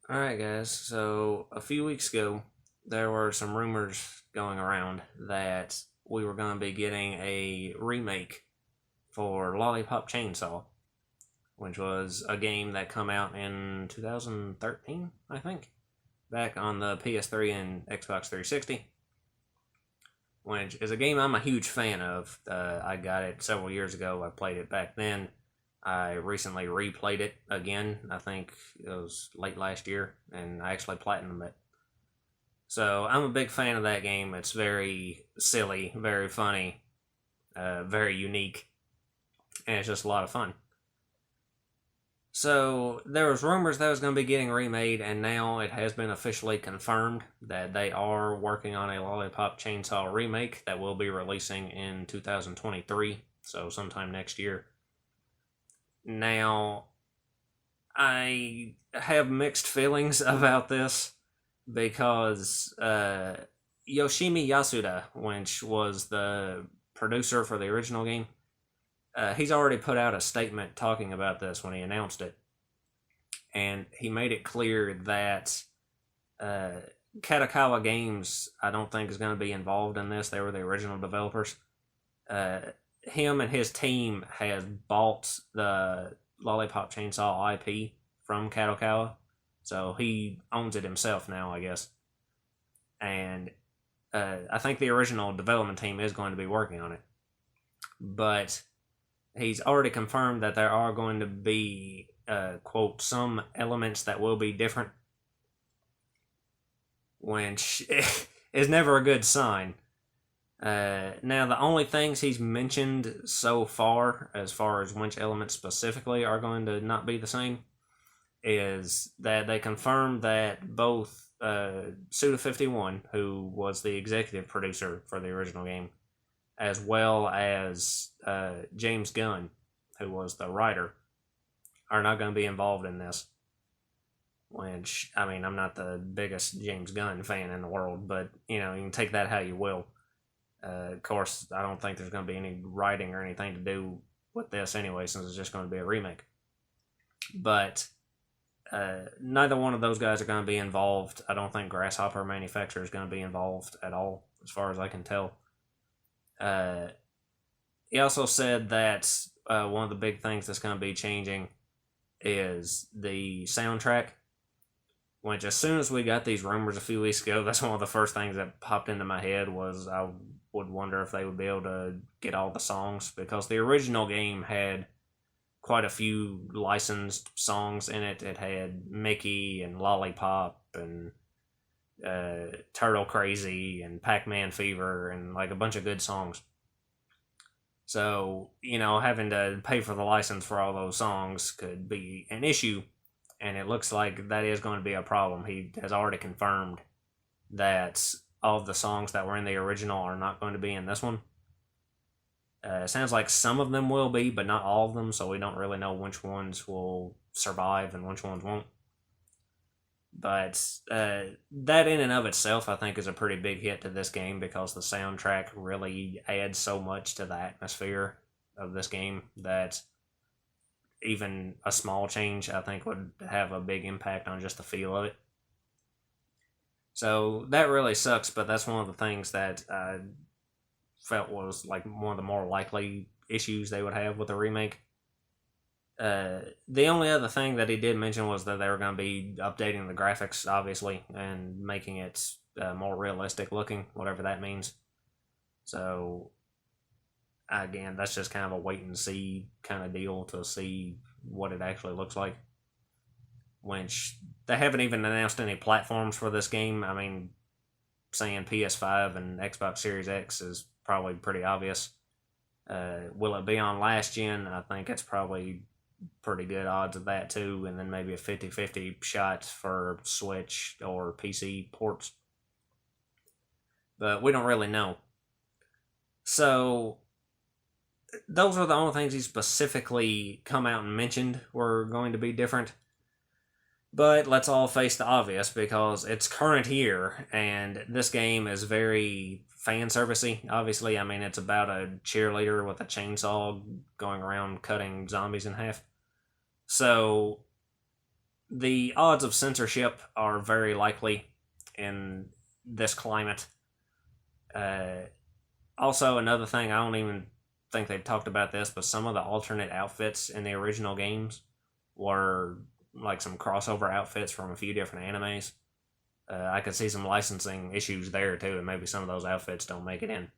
Alright, guys, so a few weeks ago, there were some rumors going around that we were going to be getting a remake for Lollipop Chainsaw, which was a game that come out in 2013, I think, back on the PS3 and Xbox 360, which is a game I'm a huge fan of. I got it several years ago. I played it back then. I recently replayed it again. I think it was late last year, and I actually platinumed it. So I'm a big fan of that game. It's very silly, very funny, very unique, and it's just a lot of fun. So there was rumors that it was going to be getting remade, and now it has been officially confirmed that they are working on a Lollipop Chainsaw remake that will be releasing in 2023, so sometime next year. Now, I have mixed feelings about this because Yoshimi Yasuda, which was the producer for the original game, he's already put out a statement talking about this when he announced it. And he made it clear that uh, Kadokawa Games, I don't think, is going to be involved in this. They were the original developers. Uh, him and his team has bought the Lollipop Chainsaw IP from Kadokawa, so he owns it himself now, I guess. And I think the original development team is going to be working on it, but he's already confirmed that there are going to be quote some elements that will be different, which is never a good sign. Now, the only things he's mentioned so far, as far as which elements specifically are going to not be the same, is that they confirmed that both Suda51, who was the executive producer for the original game, as well as James Gunn, who was the writer, are not going to be involved in this. Which, I mean, I'm not the biggest James Gunn fan in the world, but, you can take that how you will. Of course, I don't think there's going to be any writing or anything to do with this anyway, since it's just going to be a remake. But neither one of those guys are going to be involved. I don't think Grasshopper Manufacturer is going to be involved at all, as far as I can tell. He also said that one of the big things that's going to be changing is the soundtrack. Which, as soon as we got these rumors a few weeks ago, that's one of the first things that popped into my head was I would wonder if they would be able to get all the songs, because the original game had quite a few licensed songs in it. It had Mickey and Lollipop and Turtle Crazy and Pac-Man Fever and like a bunch of good songs. So, having to pay for the license for all those songs could be an issue, and it looks like that is going to be a problem. He has already confirmed that all of the songs that were in the original are not going to be in this one. It sounds like some of them will be, but not all of them, so we don't really know which ones will survive and which ones won't. But that in and of itself, I think, is a pretty big hit to this game, because the soundtrack really adds so much to the atmosphere of this game that even a small change, I think, would have a big impact on just the feel of it. So that really sucks, but that's one of the things that I felt was like one of the more likely issues they would have with the remake. The only other thing that he did mention was that they were going to be updating the graphics, obviously, and making it more realistic looking, whatever that means. So, again, that's just kind of a wait and see kind of deal to see what it actually looks like. Which, they haven't even announced any platforms for this game. I mean, saying PS5 and Xbox Series X is probably pretty obvious. Will it be on last gen? I think it's probably pretty good odds of that too, and then maybe a 50-50 shot for Switch or PC ports. But we don't really know. So, those are the only things he specifically come out and mentioned were going to be different. But let's all face the obvious, because it's current year, and this game is very fan servicey. Obviously, I mean, it's about a cheerleader with a chainsaw going around cutting zombies in half. So the odds of censorship are very likely in this climate. Uh, Also, another thing, I don't even think they've talked about this, but some of the alternate outfits in the original games were like some crossover outfits from a few different animes. I could see some licensing issues there too, and maybe some of those outfits don't make it in.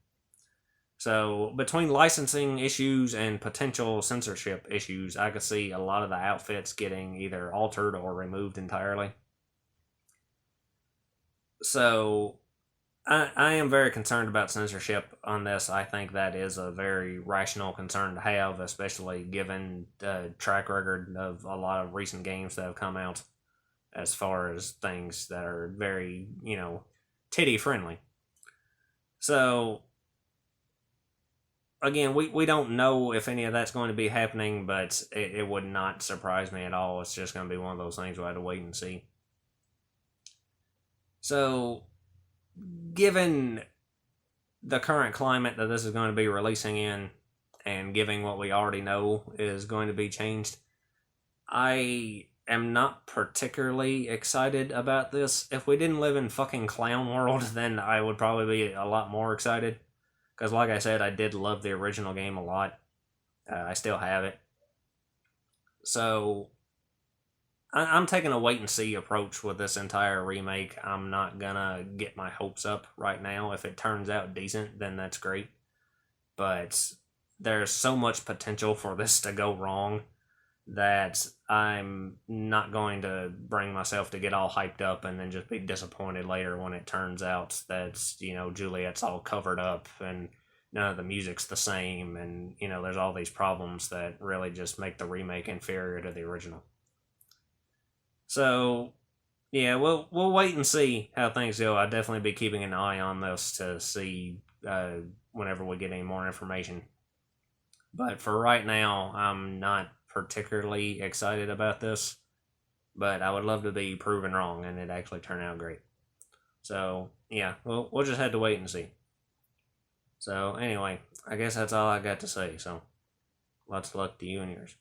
So, between licensing issues and potential censorship issues, I could see a lot of the outfits getting either altered or removed entirely. So, I am very concerned about censorship on this. I think that is a very rational concern to have, especially given the track record of a lot of recent games that have come out as far as things that are very, titty friendly. So, again, we don't know if any of that's going to be happening, but it would not surprise me at all. It's just going to be one of those things we'll have to wait and see. So, given the current climate that this is going to be releasing in, and given what we already know is going to be changed, I am not particularly excited about this. If we didn't live in fucking Clown World, then I would probably be a lot more excited. Because, like I said, I did love the original game a lot. I still have it. So, I'm taking a wait and see approach with this entire remake. I'm not gonna get my hopes up right now. If it turns out decent, then that's great. But there's so much potential for this to go wrong that I'm not going to bring myself to get all hyped up and then just be disappointed later when it turns out that, Juliet's all covered up and none of the music's the same, and, there's all these problems that really just make the remake inferior to the original. So, yeah, we'll wait and see how things go. I'll definitely be keeping an eye on this to see whenever we get any more information. But for right now, I'm not particularly excited about this. But I would love to be proven wrong and it actually turn out great. So, yeah, we'll just have to wait and see. So, anyway, I guess that's all I got to say. So, lots of luck to you and yours.